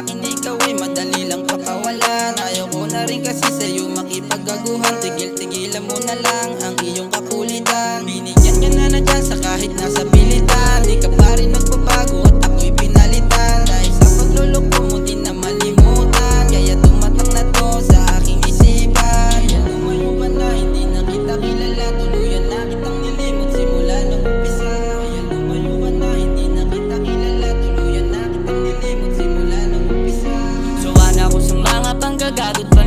akin ikaw ay madali lang papawalan. Ayaw ko na rin kasi sa'yo makipagaguhan. Tigil-tigilan mo na lang ang iyong kakulitan. Binigyan ka na dyan sa kahit nasa pilitan. Di ka pa rin nagbabago at ako'y pinalitan. Dahil sa pagluloko mo di na malimutan, kaya tumatak na to sa aking isipan. Kaya lumayo ka na, hindi na kita kilala. Tuluyan na kitang nilimot simula nung umpisa. Kaya lumayo ka na, hindi na kita kilala. Tuluyan na kitang nilimot simula nung umpisa. Suka na ako sa mga panggagagot.